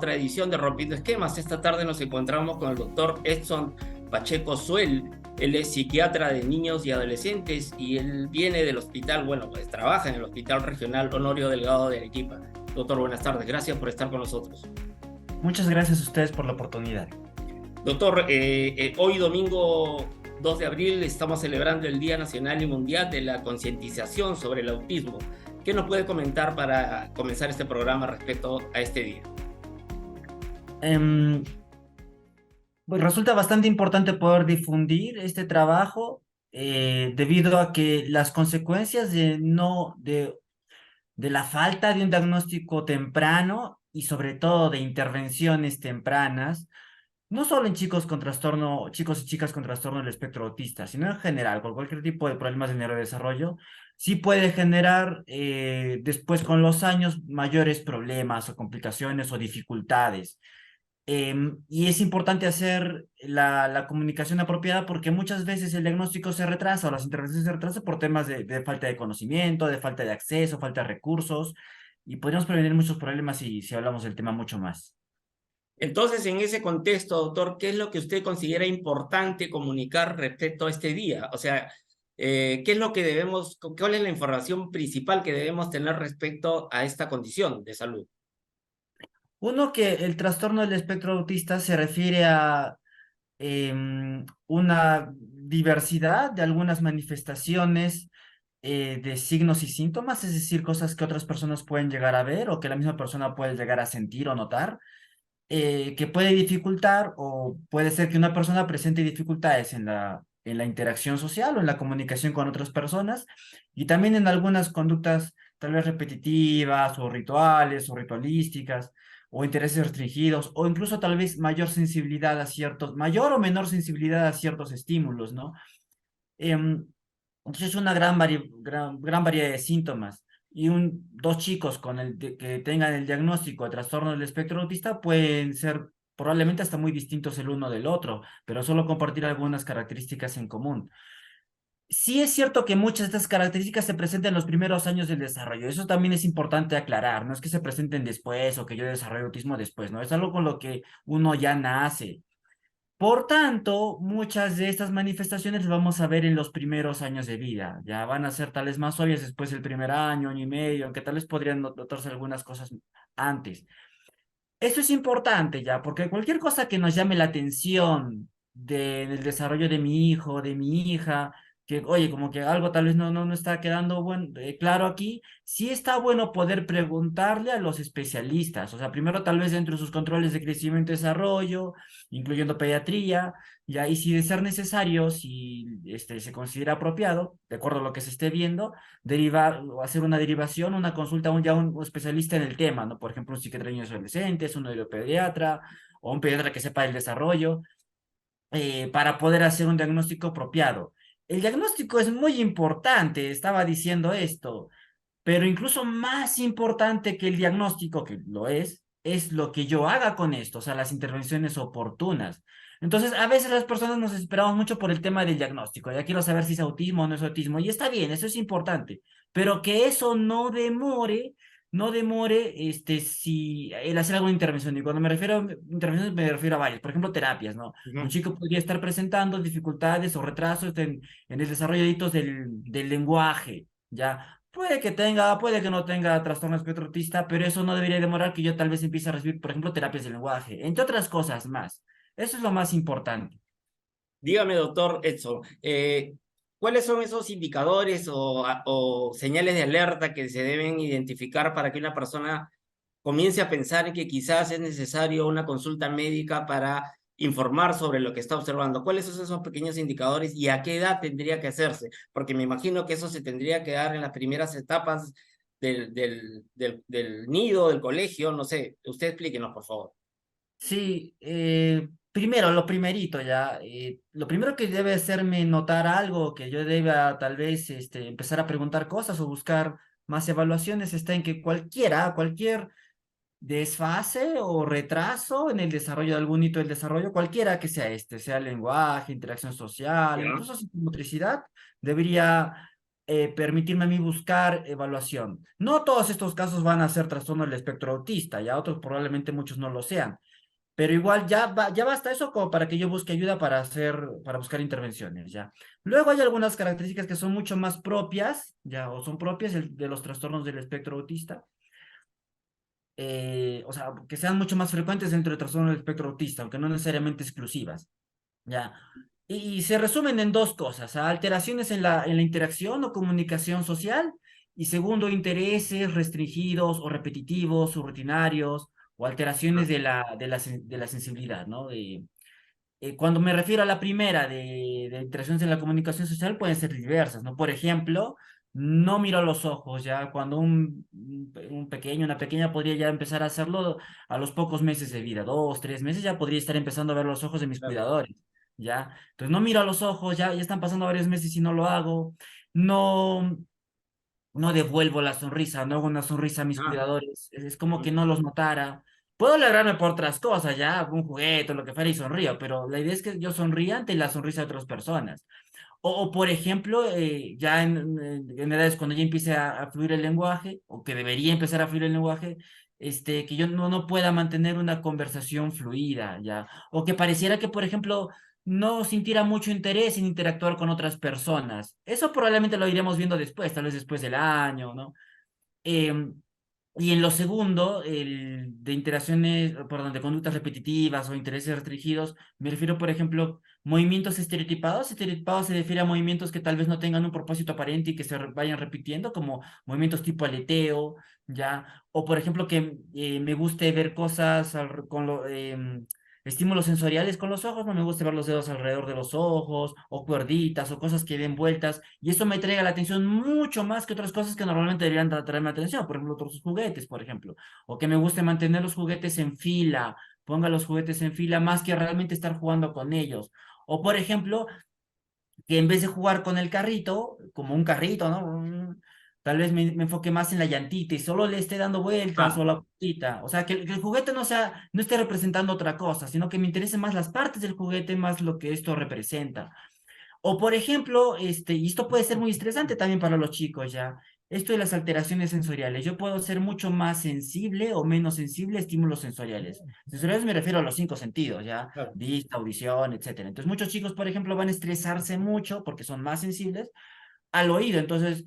otra edición de Rompiendo Esquemas. Esta tarde nos encontramos con el doctor Edson Pacheco Suel. Él es psiquiatra de niños y adolescentes y él viene del hospital, bueno, pues trabaja en el Hospital Regional Honorio Delgado de Arequipa. Doctor, buenas tardes. Gracias por estar con nosotros. Muchas gracias a ustedes por la oportunidad. Doctor, hoy domingo 2 de abril estamos celebrando el Día Nacional y Mundial de la Concientización sobre el Autismo. ¿Qué nos puede comentar para comenzar este programa respecto a este día? Em, pues resulta bastante importante poder difundir este trabajo debido a que las consecuencias de la falta de un diagnóstico temprano y sobre todo de intervenciones tempranas, no solo en chicos y chicas con trastorno del espectro autista, sino en general, con cualquier tipo de problemas de neurodesarrollo, sí puede generar después con los años mayores problemas o complicaciones o dificultades. Y es importante hacer la comunicación apropiada porque muchas veces el diagnóstico se retrasa o las intervenciones se retrasan por temas de falta de conocimiento, de falta de acceso, falta de recursos, y podríamos prevenir muchos problemas si hablamos del tema mucho más. Entonces, en ese contexto, doctor, ¿qué es lo que usted considera importante comunicar respecto a este día? O sea, ¿qué es lo que cuál es la información principal que debemos tener respecto a esta condición de salud? Uno, que el trastorno del espectro autista se refiere a una diversidad de algunas manifestaciones de signos y síntomas, es decir, cosas que otras personas pueden llegar a ver o que la misma persona puede llegar a sentir o notar, que puede dificultar o puede ser que una persona presente dificultades en la interacción social o en la comunicación con otras personas y también en algunas conductas tal vez repetitivas o rituales o ritualísticas o intereses restringidos o incluso tal vez mayor o menor sensibilidad a ciertos estímulos, ¿no? Em, entonces, una gran variedad de síntomas. Y dos chicos que tengan el diagnóstico de trastorno del espectro autista pueden ser probablemente hasta muy distintos el uno del otro, pero solo compartir algunas características en común. Sí es cierto que muchas de estas características se presentan en los primeros años del desarrollo. Eso también es importante aclarar. No es que se presenten después o que yo desarrollo autismo después, ¿no? Es algo con lo que uno ya nace. Por tanto, muchas de estas manifestaciones las vamos a ver en los primeros años de vida. Ya van a ser tales más obvias después del primer año, año y medio, aunque tal vez podrían notarse algunas cosas antes. Esto es importante ya, porque cualquier cosa que nos llame la atención del desarrollo de mi hijo, de mi hija, que, oye, como que algo tal vez no está quedando claro aquí, sí está bueno poder preguntarle a los especialistas. O sea, primero tal vez dentro de sus controles de crecimiento y desarrollo, incluyendo pediatría, ya, y si de ser necesario, si se considera apropiado, de acuerdo a lo que se esté viendo, derivar o hacer una derivación, una consulta a un especialista en el tema, ¿no? Por ejemplo, un psiquiatra de niños y adolescentes, un neuropediatra o un pediatra que sepa el desarrollo, para poder hacer un diagnóstico apropiado. El diagnóstico es muy importante, estaba diciendo esto, pero incluso más importante que el diagnóstico, que lo es lo que yo haga con esto, o sea, las intervenciones oportunas. Entonces, a veces las personas nos esperamos mucho por el tema del diagnóstico. Ya quiero saber si es autismo o no es autismo. Y está bien, eso es importante. Pero que eso no demore, si el hacer alguna intervención. Y cuando me refiero a intervenciones, me refiero a varias. Por ejemplo, terapias, ¿no? Un Ujú. chico podría estar presentando dificultades o retrasos en el desarrollo de hitos del lenguaje, ¿ya? Puede que no tenga trastorno espectro autista, pero eso no debería demorar que yo tal vez empiece a recibir, por ejemplo, terapias de lenguaje, entre otras cosas más. Eso es lo más importante. Dígame, doctor Edson, ¿cuáles son esos indicadores o señales de alerta que se deben identificar para que una persona comience a pensar que quizás es necesario una consulta médica para informar sobre lo que está observando? ¿Cuáles son esos pequeños indicadores y a qué edad tendría que hacerse? Porque me imagino que eso se tendría que dar en las primeras etapas del nido, del colegio, no sé. Usted explíquenos, por favor. Sí, primero, lo primerito ya, lo primero que debe hacerme notar algo, que yo deba tal vez empezar a preguntar cosas o buscar más evaluaciones, está en que cualquier desfase o retraso en el desarrollo de algún hito del desarrollo, cualquiera que sea sea lenguaje, interacción social, ¿Ya? incluso motricidad, debería permitirme a mí buscar evaluación. No todos estos casos van a ser trastorno del espectro autista, ya otros probablemente muchos no lo sean, pero igual ya basta eso como para que yo busque ayuda para buscar intervenciones, ya. Luego hay algunas características que son mucho más propias, ya, o son propias de los trastornos del espectro autista, o sea, que sean mucho más frecuentes dentro del trastorno del espectro autista, aunque no necesariamente exclusivas. Ya. Y se resumen en dos cosas: alteraciones en la interacción o comunicación social, y segundo, intereses restringidos o repetitivos o rutinarios, o alteraciones de la sensibilidad, ¿no? Cuando me refiero a la primera de interacciones en la comunicación social, pueden ser diversas, ¿no? Por ejemplo, no miro a los ojos, ya cuando un pequeño, una pequeña podría ya empezar a hacerlo a los pocos meses de vida, 2, 3 meses, ya podría estar empezando a ver los ojos de mis Claro. cuidadores, ¿ya? Entonces no miro a los ojos, ya están pasando varios meses y no lo hago, no, no devuelvo la sonrisa, no hago una sonrisa a mis Ah, cuidadores, es como que ujú, no los notara. Puedo alegrarme por otras cosas, ya, algún juguete o lo que fuera y sonrío, pero la idea es que yo sonría ante la sonrisa de otras personas. O, por ejemplo, ya en edades cuando ya empiece a fluir el lenguaje, o que debería empezar a fluir el lenguaje, que yo no pueda mantener una conversación fluida, ya. O que pareciera que, por ejemplo, no sintiera mucho interés en interactuar con otras personas. Eso probablemente lo iremos viendo después, tal vez después del año, ¿no? Em, y en lo segundo, el de interacciones, perdón, de conductas repetitivas o intereses restringidos, me refiero, por ejemplo, movimientos estereotipados. Estereotipados se refiere a movimientos que tal vez no tengan un propósito aparente y que vayan repitiendo, como movimientos tipo aleteo, ¿ya? O, por ejemplo, que me guste ver cosas estímulos sensoriales con los ojos, no me gusta ver los dedos alrededor de los ojos, o cuerditas, o cosas que den vueltas, y eso me traiga la atención mucho más que otras cosas que normalmente deberían traerme atención, por ejemplo, otros juguetes, por ejemplo, o que me guste mantener los juguetes en fila, ponga los juguetes en fila más que realmente estar jugando con ellos. O, por ejemplo, que en vez de jugar con el carrito, como un carrito, ¿no? Tal vez me enfoque más en la llantita y solo le esté dando vueltas ah, o la puntita. O sea, que el juguete no esté representando otra cosa, sino que me interesen más las partes del juguete, más lo que esto representa. O por ejemplo, y esto puede ser muy estresante también para los chicos, ya. Esto de las alteraciones sensoriales. Yo puedo ser mucho más sensible o menos sensible a estímulos sensoriales. Sensoriales me refiero a los 5 sentidos, ya. claro. Vista, audición, etcétera. Entonces, muchos chicos, por ejemplo, van a estresarse mucho porque son más sensibles al oído. Entonces,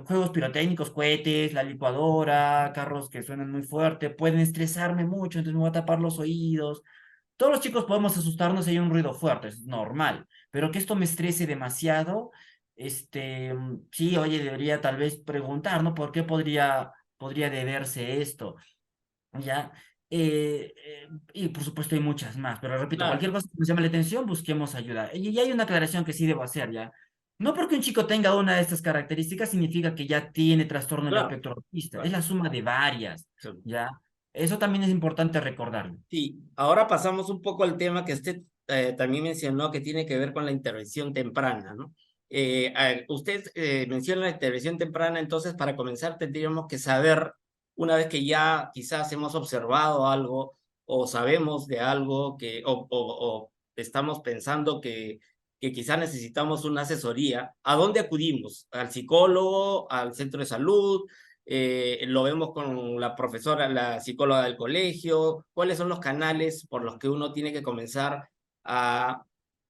juegos pirotécnicos, cohetes, la licuadora, carros que suenan muy fuerte, pueden estresarme mucho, entonces me voy a tapar los oídos. Todos los chicos podemos asustarnos si hay un ruido fuerte, es normal, pero que esto me estrese demasiado, sí, oye, debería tal vez preguntar, ¿no? ¿Por qué podría deberse esto? ¿Ya? Y por supuesto hay muchas más, pero repito, Claro, cualquier cosa que nos llame la atención, busquemos ayuda. Y hay una aclaración que sí debo hacer, ¿ya? No porque un chico tenga una de estas características significa que ya tiene trastorno del claro, espectro autista, es claro. la suma de varias, Sí. ¿ya? Eso también es importante recordarlo. Sí, ahora pasamos un poco al tema que usted también mencionó que tiene que ver con la intervención temprana, ¿no? Usted menciona la intervención temprana, entonces para comenzar tendríamos que saber, una vez que ya quizás hemos observado algo o sabemos de algo o estamos pensando que quizás necesitamos una asesoría, ¿a dónde acudimos? ¿Al psicólogo, al centro de salud? Lo vemos con la profesora, la psicóloga del colegio, cuáles son los canales por los que uno tiene que comenzar a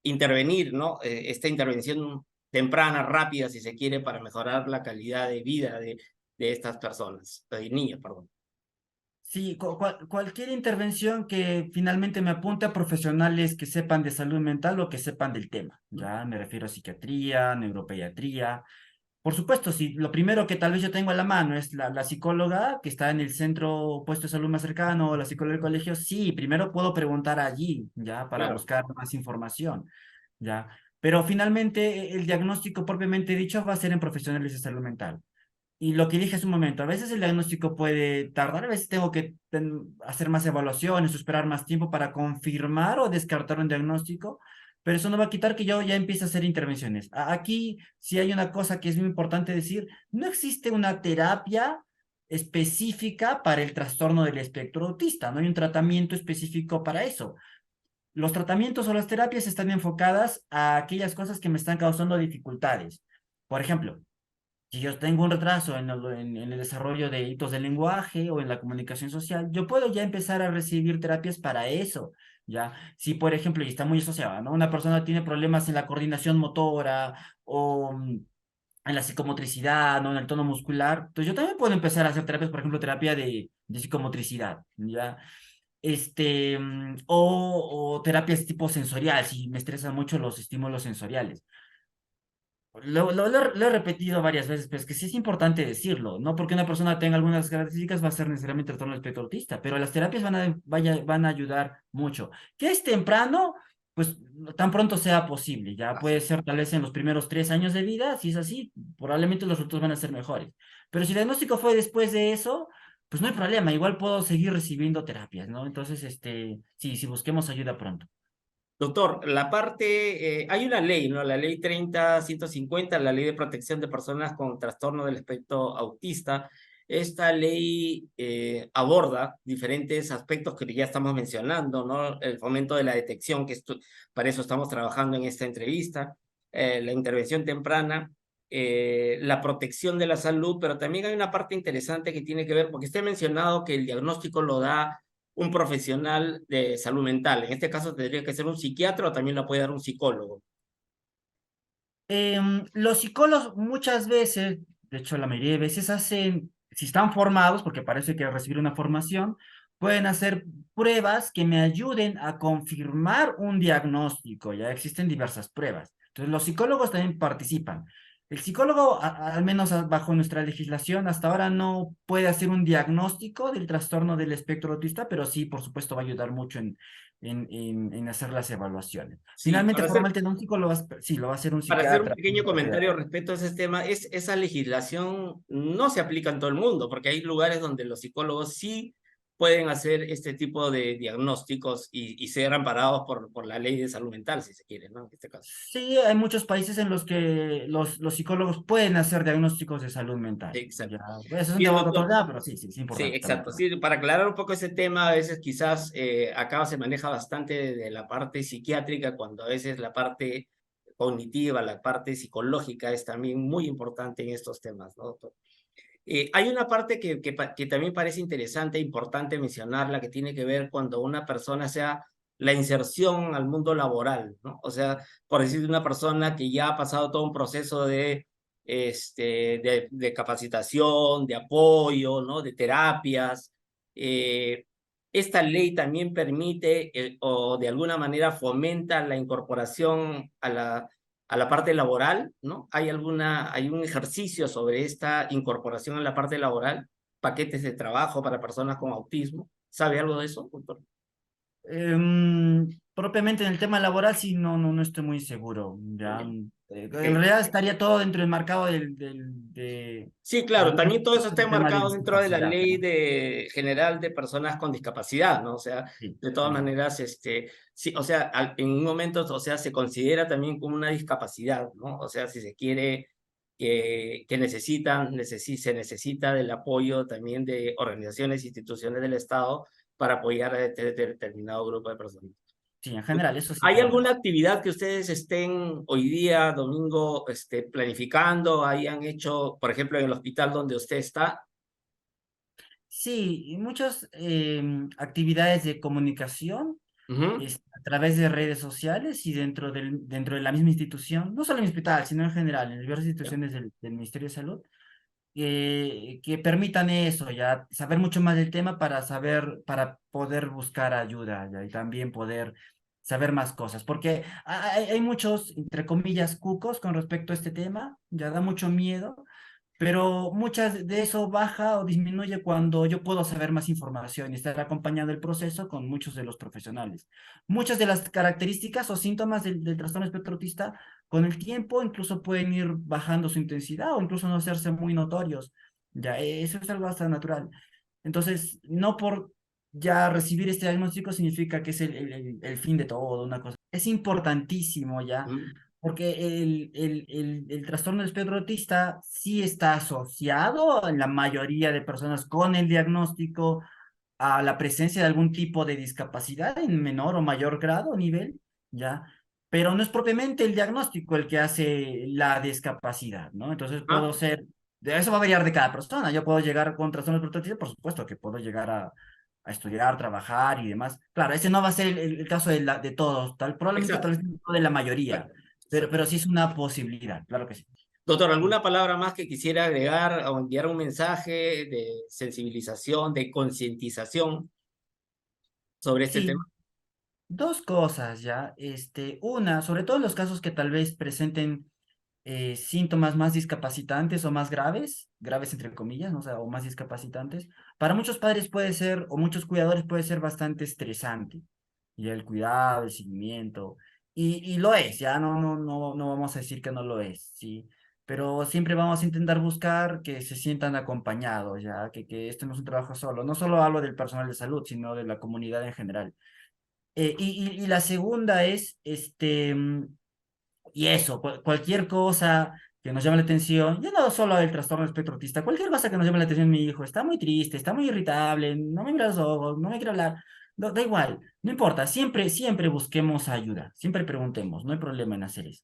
intervenir, ¿no? Esta intervención temprana, rápida, si se quiere, para mejorar la calidad de vida de estas personas, de niños, perdón. Sí, cualquier intervención que finalmente me apunte a profesionales que sepan de salud mental o que sepan del tema. Ya me refiero a psiquiatría, neuropediatría. Por supuesto, si lo primero que tal vez yo tengo a la mano es la psicóloga que está en el centro puesto de salud más cercano o la psicóloga del colegio, sí, primero puedo preguntar allí, ya, para Claro, buscar más información, ya. Pero finalmente el diagnóstico propiamente dicho va a ser en profesionales de salud mental. Y lo que dije hace un momento, a veces el diagnóstico puede tardar, a veces tengo que hacer más evaluaciones o esperar más tiempo para confirmar o descartar un diagnóstico, pero eso no va a quitar que yo ya empiece a hacer intervenciones. Aquí sí hay una cosa que es muy importante decir: no existe una terapia específica para el trastorno del espectro autista, no hay un tratamiento específico para eso. Los tratamientos o las terapias están enfocadas a aquellas cosas que me están causando dificultades. Por ejemplo, Si yo tengo un retraso en el desarrollo de hitos del lenguaje o en la comunicación social, yo puedo ya empezar a recibir terapias para eso, ¿ya? Si, por ejemplo, y está muy asociado, ¿no? Una persona tiene problemas en la coordinación motora o en la psicomotricidad, ¿no? En el tono muscular, entonces yo también puedo empezar a hacer terapias, por ejemplo, terapia de psicomotricidad, ¿ya? O terapias tipo sensorial, si me estresan mucho los estímulos sensoriales. Lo he repetido varias veces, pero es que sí es importante decirlo, no porque una persona tenga algunas características va a ser necesariamente trastorno del espectro autista, pero las terapias van a ayudar mucho. ¿Que es temprano? Pues tan pronto sea posible, ya puede ser tal vez en los primeros 3 años de vida, si es así, probablemente los resultados van a ser mejores. Pero si el diagnóstico fue después de eso, pues no hay problema, igual puedo seguir recibiendo terapias, ¿no? Entonces, sí, si busquemos ayuda pronto. Doctor, la parte, hay una ley, ¿no? La ley 30-150, la ley de protección de personas con trastorno del espectro autista. Esta ley aborda diferentes aspectos que ya estamos mencionando, ¿no? El fomento de la detección, para eso estamos trabajando en esta entrevista, la intervención temprana, la protección de la salud, pero también hay una parte interesante que tiene que ver, porque usted ha mencionado que el diagnóstico lo da un profesional de salud mental. En este caso tendría que ser un psiquiatra o también la puede dar un psicólogo. Los psicólogos muchas veces, de hecho la mayoría de veces hacen, si están formados, porque parece que recibir una formación, pueden hacer pruebas que me ayuden a confirmar un diagnóstico. Ya existen diversas pruebas. Entonces los psicólogos también participan. El psicólogo, al menos bajo nuestra legislación, hasta ahora no puede hacer un diagnóstico del trastorno del espectro autista, pero sí, por supuesto, va a ayudar mucho en hacer las evaluaciones. Sí, Finalmente, formalmente, un psicólogo, sí, lo va a hacer un para hacer un psiquiatra. pequeño comentario respecto a ese tema, esa legislación no se aplica en todo el mundo, porque hay lugares donde los psicólogos sí pueden hacer este tipo de diagnósticos y ser amparados por la ley de salud mental, si se quiere, ¿no? En este caso. Sí, hay muchos países en los que los psicólogos pueden hacer diagnósticos de salud mental. Ya, Exacto. eso es un Bien, debate de otro doctor. lado, pero sí, sí, es Sí, importante también. exacto. Sí, para aclarar un poco ese tema, a veces quizás acá se maneja bastante de la parte psiquiátrica, cuando a veces la parte cognitiva, la parte psicológica es también muy importante en estos temas, ¿no, doctor? Hay una parte que también parece interesante e importante mencionarla, que tiene que ver cuando una persona sea la inserción al mundo laboral, ¿no? O sea, por decir una persona que ya ha pasado todo un proceso de capacitación, de apoyo, ¿no? De terapias. Eh, Esta ley también permite o de alguna manera fomenta la incorporación a la parte laboral, ¿no? Hay un ejercicio sobre esta incorporación a la parte laboral, paquetes de trabajo para personas con autismo. ¿Sabe algo de eso, doctor? Propiamente en el tema laboral, sí, no estoy muy seguro. Ya, Ya. en Ok. realidad estaría todo dentro del marcado Sí, de claro, algunos también todo eso está del tema de enmarcado dentro de la discapacidad, ley ¿no? general de personas con discapacidad, ¿no? O sea, Sí, de todas sí, sí. maneras, sí, o sea, en un momento, o sea, se considera también como una discapacidad, ¿no? O sea, si se quiere que se necesita del apoyo también de organizaciones e instituciones del Estado para apoyar a este determinado grupo de personas. Sí, en general, eso sí, ¿Hay es verdad. alguna actividad que ustedes estén hoy día, domingo, planificando? ¿Hayan hecho, por ejemplo, en el hospital donde usted está? Sí, y muchas actividades de comunicación Ujú. a través de redes sociales y dentro de la misma institución, no solo en mi hospital, sino en general, en diversas Ya. instituciones del Ministerio de Salud, que permitan eso, ya saber mucho más del tema para poder buscar ayuda, ya, y también poder saber más cosas, porque hay muchos, entre comillas, cucos con respecto a este tema, ya da mucho miedo, pero muchas de eso baja o disminuye cuando yo puedo saber más información y estar acompañando el proceso con muchos de los profesionales. Muchas de las características o síntomas del trastorno espectro autista con el tiempo incluso pueden ir bajando su intensidad o incluso no hacerse muy notorios. Ya, eso es algo bastante natural. Entonces, no por ya recibir este diagnóstico significa que es el fin de todo, una cosa. Es importantísimo ya, Ujú. porque el trastorno del espectro autista sí está asociado en la mayoría de personas con el diagnóstico a la presencia de algún tipo de discapacidad en menor o mayor grado o nivel, ¿ya? Pero no es propiamente el diagnóstico el que hace la discapacidad, ¿no? Entonces Ah, De eso va a variar de cada persona. Yo puedo llegar con trastornos de por supuesto que puedo llegar a estudiar, trabajar y demás. Claro, ese no va a ser el caso de todos, probablemente Exacto, tal vez no de la mayoría, exacto. pero sí es una posibilidad, claro que sí. Doctor, ¿alguna palabra más que quisiera agregar o enviar un mensaje de sensibilización, de concientización sobre este tema? Sí, dos cosas ya. Una, sobre todo en los casos que tal vez presenten síntomas más discapacitantes o más graves, graves entre comillas, ¿no? O sea, o más discapacitantes. Para muchos padres puede ser, o muchos cuidadores puede ser bastante estresante. Y el cuidado, el seguimiento, y lo es, ya no vamos a decir que no lo es, ¿sí? Pero siempre vamos a intentar buscar que se sientan acompañados, ya, que esto no es un trabajo solo, no solo hablo del personal de salud, sino de la comunidad en general. Y la segunda es, y eso, cualquier cosa que nos llame la atención, ya no solo el trastorno del espectro autista, cualquier cosa que nos llame la atención, mi hijo está muy triste, está muy irritable, no me mira los ojos, no me quiere hablar, da igual, no importa, siempre busquemos ayuda, siempre preguntemos, no hay problema en hacer eso.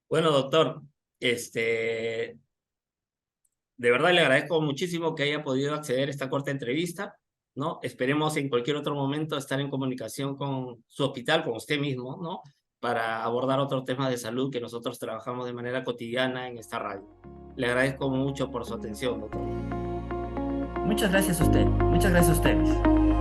Bueno, doctor, este, de verdad le agradezco muchísimo que haya podido acceder a esta corta entrevista, ¿no? Esperemos en cualquier otro momento estar en comunicación con su hospital, con usted mismo, ¿no? Para abordar otros temas de salud que nosotros trabajamos de manera cotidiana en esta radio. Le agradezco mucho por su atención, doctor. Muchas gracias a usted, muchas gracias a ustedes.